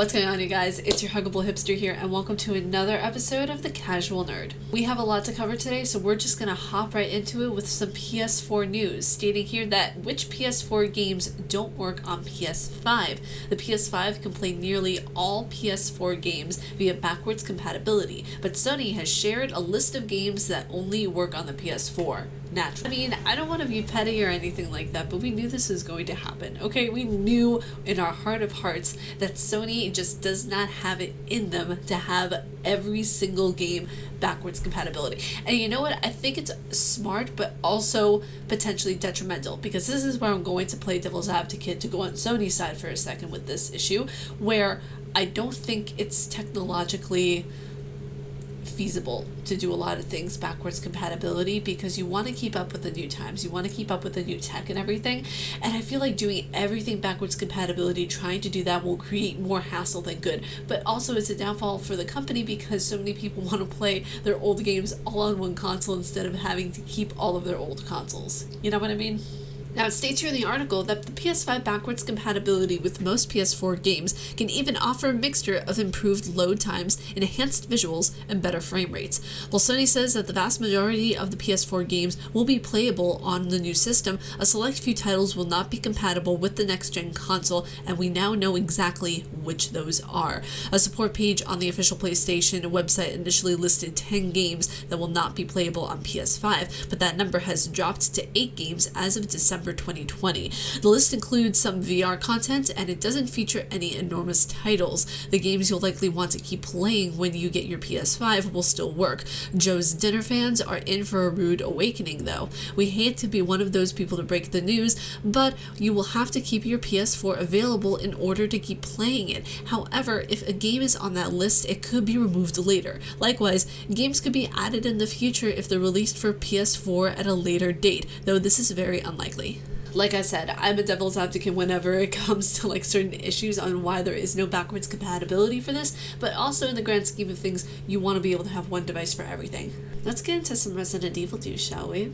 What's going on, you guys? It's your huggable hipster here, and welcome to another episode of The Casual Nerd. We have a lot to cover today, so we're just gonna hop right into it with some PS4 news, stating here that which PS4 games don't work on PS5. The PS5 can play nearly all PS4 games via backwards compatibility, but Sony has shared a list of games that only work on the PS4. Naturally. I mean, I don't want to be petty or anything like that, but we knew this was going to happen, okay? We knew in our heart of hearts that Sony just does not have it in them to have every single game backwards compatibility. And you know what? I think it's smart, but also potentially detrimental, because this is where I'm going to play devil's advocate to go on Sony's side for a second with this issue, where I don't think it's technologically feasible to do a lot of things backwards compatibility, because you want to keep up with the new times, you want to keep up with the new tech and everything, and I feel like doing everything backwards compatibility, trying to do that will create more hassle than good, but also it's a downfall for the company because so many people want to play their old games all on one console instead of having to keep all of their old consoles. You know what I mean? Now, it states here in the article that the PS5 backwards compatibility with most PS4 games can even offer a mixture of improved load times, enhanced visuals, and better frame rates. While Sony says that the vast majority of the PS4 games will be playable on the new system, a select few titles will not be compatible with the next-gen console, and we now know exactly which those are. A support page on the official PlayStation website initially listed 10 games that will not be playable on PS5, but that number has dropped to 8 games as of December 2020. The list includes some VR content, and it doesn't feature any enormous titles. The games you'll likely want to keep playing when you get your PS5 will still work. Joe's Dinner fans are in for a rude awakening, though. We hate to be one of those people to break the news, but you will have to keep your PS4 available in order to keep playing it. However, if a game is on that list, it could be removed later. Likewise, games could be added in the future if they're released for PS4 at a later date, though this is very unlikely. Like I said, I'm a devil's advocate whenever it comes to like certain issues on why there is no backwards compatibility for this, but also in the grand scheme of things, you want to be able to have one device for everything. Let's get into some Resident Evil news, shall we?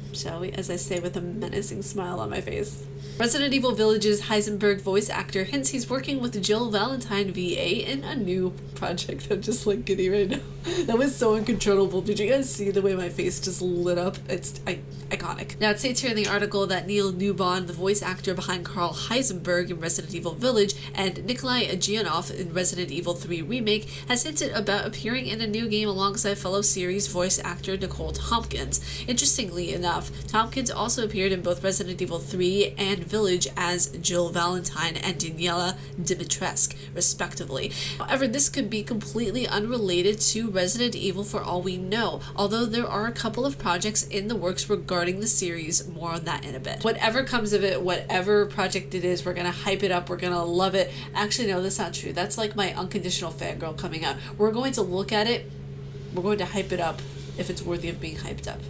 As I say with a menacing smile on my face. Resident Evil Village's Heisenberg voice actor hints he's working with Jill Valentine VA in a new project. I'm just like giddy right now. That was so uncontrollable. Did you guys see the way my face just lit up? It's iconic. Now, it states here in the article that Neil Newbon, the voice actor behind Carl Heisenberg in Resident Evil Village and Nikolai Agenov in Resident Evil 3 Remake, has hinted about appearing in a new game alongside fellow series voice actor Nicole Tompkins. Interestingly enough, Tompkins also appeared in both Resident Evil 3 and Village as Jill Valentine and Daniela Dimitrescu, respectively. However, this could be completely unrelated to Resident Evil for all we know, although there are a couple of projects in the works regarding the series. More on that in a bit. Whatever comes of it, whatever project it is, we're gonna hype it up, we're gonna love it. Actually, no, that's not true. That's like my unconditional fangirl coming out. We're going to look at it, we're going to hype it up if it's worthy of being hyped up.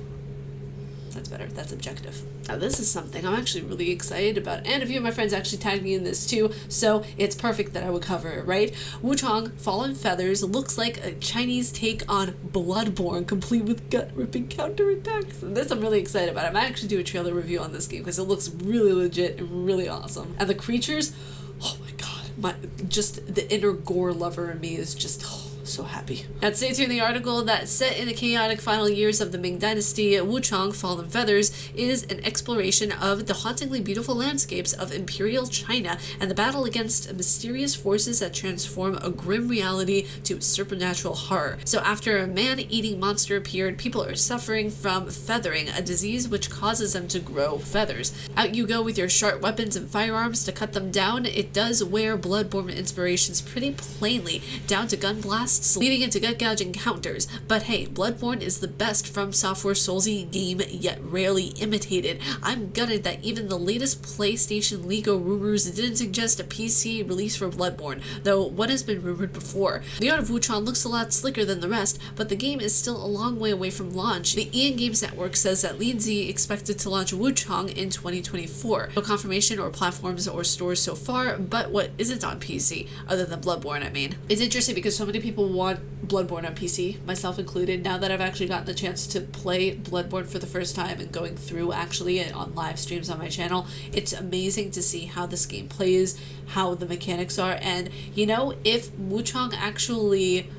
That's better. That's objective. Now, this is something I'm actually really excited about, and a few of my friends actually tagged me in this too, so it's perfect that I would cover it, right? Wuchang Fallen Feathers looks like a Chinese take on Bloodborne, complete with gut-ripping counterattacks. And this I'm really excited about. I might actually do a trailer review on this game because it looks really legit and really awesome. And the creatures, oh my god, just the inner gore lover in me is just so happy. Now, it states here in the article that set in the chaotic final years of the Ming Dynasty, Wuchang Fallen Feathers is an exploration of the hauntingly beautiful landscapes of Imperial China and the battle against mysterious forces that transform a grim reality to supernatural horror. So after a man-eating monster appeared, people are suffering from feathering, a disease which causes them to grow feathers. Out you go with your sharp weapons and firearms to cut them down. It does wear Bloodborne inspirations pretty plainly, down to gun blasts leading into gut-gouging encounters. But hey, Bloodborne is the best From Software Soulsy game yet rarely imitated. I'm gutted that even the latest PlayStation legal rumors didn't suggest a PC release for Bloodborne, though what has been rumored before. The art of Wuchang looks a lot slicker than the rest, but the game is still a long way away from launch. The Ian Games Network says that Lindsay expected to launch Wuchang in 2024. No confirmation or platforms or stores so far, but what isn't on PC, other than Bloodborne, I mean. It's interesting because so many people want Bloodborne on PC, myself included. Now that I've actually gotten the chance to play Bloodborne for the first time and going through actually it on live streams on my channel, it's amazing to see how this game plays, how the mechanics are, and you know, if Wuchang actually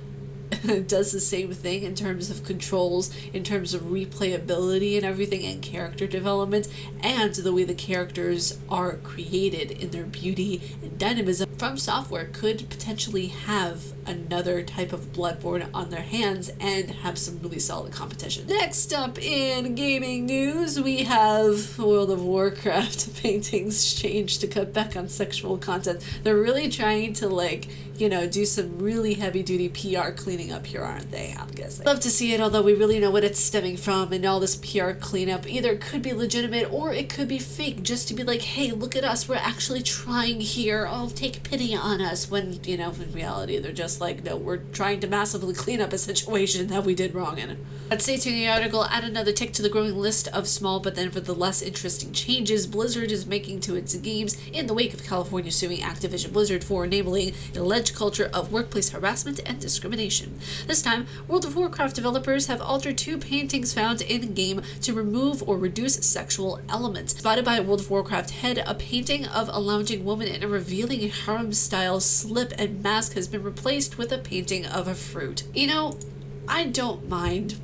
does the same thing in terms of controls, in terms of replayability and everything, and character development, and the way the characters are created in their beauty and dynamism, From Software could potentially have another type of Bloodborne on their hands and have some really solid competition. Next up in gaming news, we have World of Warcraft paintings changed to cut back on sexual content. They're really trying to, like, you know, do some really heavy-duty PR cleaning up here, aren't they? I'm guessing. Love to see it, although we really know what it's stemming from, and all this PR cleanup either could be legitimate or it could be fake, just to be like, hey, look at us, we're actually trying here, oh, take pity on us, when, you know, in reality, they're just like, no, we're trying to massively clean up a situation that we did wrong in. Let's stay tuned. The article, add another tick to the growing list of small but then for the less interesting changes Blizzard is making to its games in the wake of California suing Activision Blizzard for enabling an alleged culture of workplace harassment and discrimination. This time, World of Warcraft developers have altered 2 paintings found in-game to remove or reduce sexual elements. Spotted by World of Warcraft head, a painting of a lounging woman in a revealing harem-style slip and mask has been replaced with a painting of a fruit. You know, I don't mind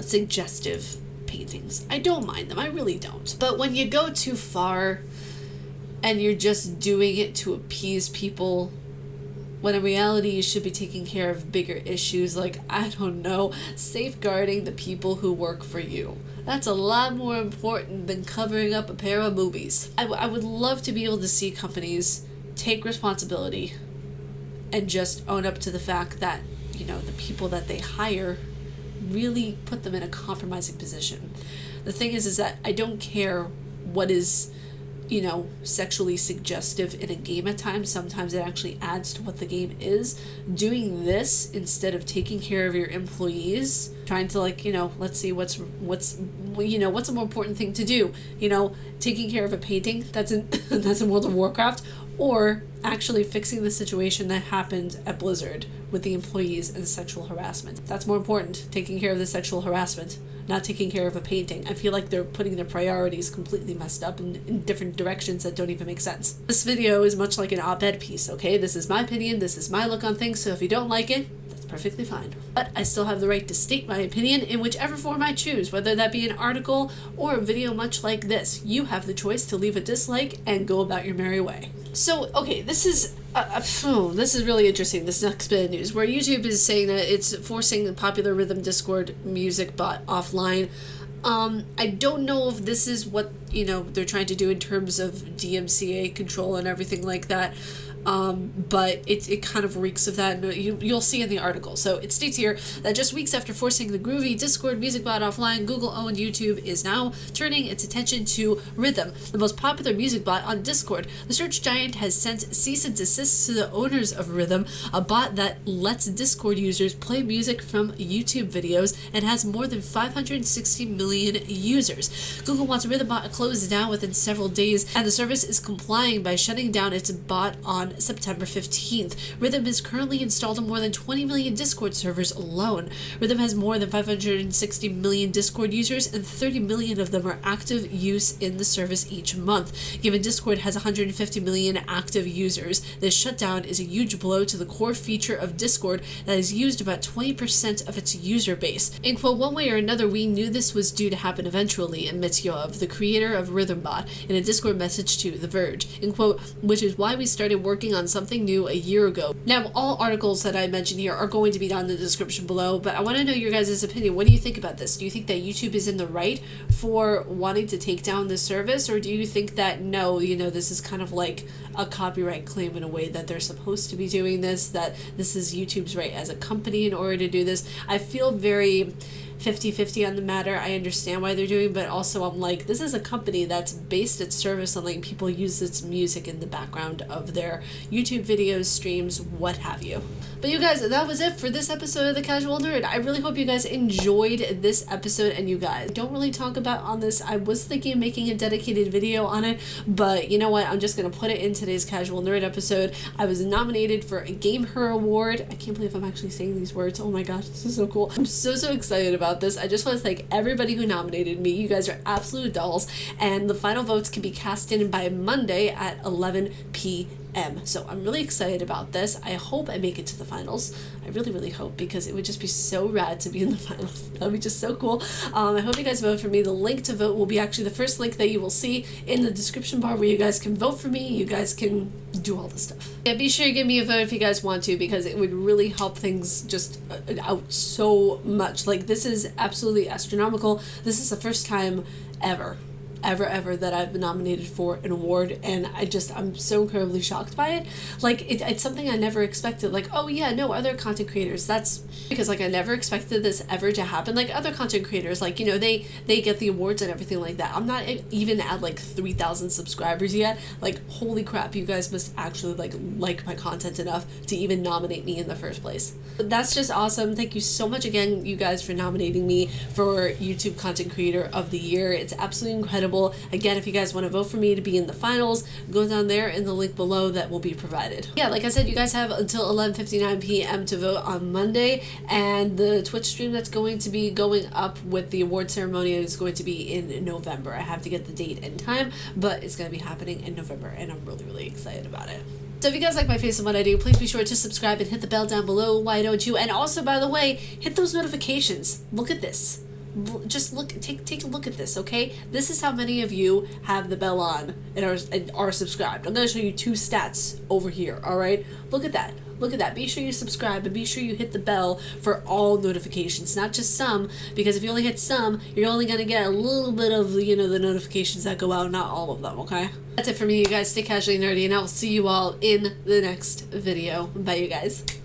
suggestive paintings. I don't mind them, I really don't. But when you go too far and you're just doing it to appease people, when in reality you should be taking care of bigger issues like, I don't know, safeguarding the people who work for you. That's a lot more important than covering up a pair of boobies. I would love to be able to see companies take responsibility and just own up to the fact that, you know, the people that they hire really put them in a compromising position. The thing is that I don't care what is, you know, sexually suggestive in a game at times. Sometimes it actually adds to what the game is. Doing this instead of taking care of your employees, trying to, like, you know, let's see what's you know, what's a more important thing to do, you know, taking care of a painting that's in that's in World of Warcraft, or actually fixing the situation that happened at Blizzard with the employees and sexual harassment. That's more important, taking care of the sexual harassment, not taking care of a painting. I feel like they're putting their priorities completely messed up in different directions that don't even make sense. This video is much like an op-ed piece, okay? This is my opinion, this is my look on things, so if you don't like it, that's perfectly fine. But I still have the right to state my opinion in whichever form I choose, whether that be an article or a video much like this. You have the choice to leave a dislike and go about your merry way. So, okay, this is really interesting, this next bit of news, where YouTube is saying that it's forcing the popular Rhythm Discord music bot offline. I don't know if this is what, you know, they're trying to do in terms of DMCA control and everything like that. But it kind of reeks of that, and you'll see in the article. So it states here that just weeks after forcing the groovy Discord music bot offline, Google-owned YouTube is now turning its attention to Rhythm, the most popular music bot on Discord. The search giant has sent cease and desist to the owners of Rhythm, a bot that lets Discord users play music from YouTube videos and has more than 560 million users. Google wants Rhythm bot closed down within several days, and the service is complying by shutting down its bot on September 15th. Rhythm is currently installed on more than 20 million Discord servers alone. Rhythm has more than 560 million Discord users, and 30 million of them are active use in the service each month. Given Discord has 150 million active users, this shutdown is a huge blow to the core feature of Discord that is used about 20% of its user base. In quote, one way or another, we knew this was due to happen eventually, admits Yoav, the creator of Rhythmbot, in a Discord message to The Verge. In quote, which is why we started working on something new a year ago. Now, all articles that I mention here are going to be down in the description below, but I want to know your guys' opinion. What do you think about this? Do you think that YouTube is in the right for wanting to take down this service, or do you think that no, you know, this is kind of like a copyright claim in a way that they're supposed to be doing this, that this is YouTube's right as a company in order to do this? I feel very 50-50 on the matter. I understand why they're doing, but also I'm like, this is a company that's based its service on letting people use its music in the background of their YouTube videos, streams, what have you. But you guys, that was it for this episode of The Casual Nerd. I really hope you guys enjoyed this episode, and you guys don't really talk about on this. I was thinking of making a dedicated video on it, but you know what? I'm just going to put it in today's Casual Nerd episode. I was nominated for a GmerHer Award. I can't believe I'm actually saying these words. Oh my gosh, this is so cool. I'm so excited about this. I just want to thank everybody who nominated me. You guys are absolute dolls, and the final votes can be cast in by Monday at 11 p.m. So I'm really excited about this. I hope I make it to the finals. I really hope, because it would just be so rad to be in the finals. That would be just so cool. I hope you guys vote for me. The link to vote will be actually the first link that you will see in the description bar, where you guys can vote for me. You guys can do all this stuff. Yeah, be sure to give me a vote if you guys want to, because it would really help things just out so much. Like, this is absolutely astronomical. This is the first time ever that I've been nominated for an award, and I'm so incredibly shocked by it. Like, it's something I never expected. Like, oh yeah, no, other content creators, that's because, like, I never expected this ever to happen. Like, other content creators, like, you know, they get the awards and everything like that. I'm not even at like 3,000 subscribers yet. Like, holy crap, you guys must actually like my content enough to even nominate me in the first place. But that's just awesome. Thank you so much again, you guys, for nominating me for YouTube Content Creator of the Year. It's absolutely incredible. Again, if you guys want to vote for me to be in the finals, go down there in the link below that will be provided. Yeah, like I said, you guys have until 11:59 p.m. to vote on Monday, and the Twitch stream that's going to be going up with the award ceremony is going to be in November. I have to get the date and time, but it's going to be happening in November, and I'm really excited about it. So if you guys like my face and what I do, please be sure to subscribe and hit the bell down below. Why don't you? And also, by the way, hit those notifications. Look at this. Just look, take a look at this, okay? This is how many of you have the bell on and are subscribed. I'm going to show you 2 stats over here, all right? Look at that. Look at that. Be sure you subscribe, and be sure you hit the bell for all notifications, not just some, because if you only hit some, you're only going to get a little bit of, you know, the notifications that go out, not all of them, okay? That's it for me, you guys. Stay casually nerdy, and I'll see you all in the next video. Bye, you guys.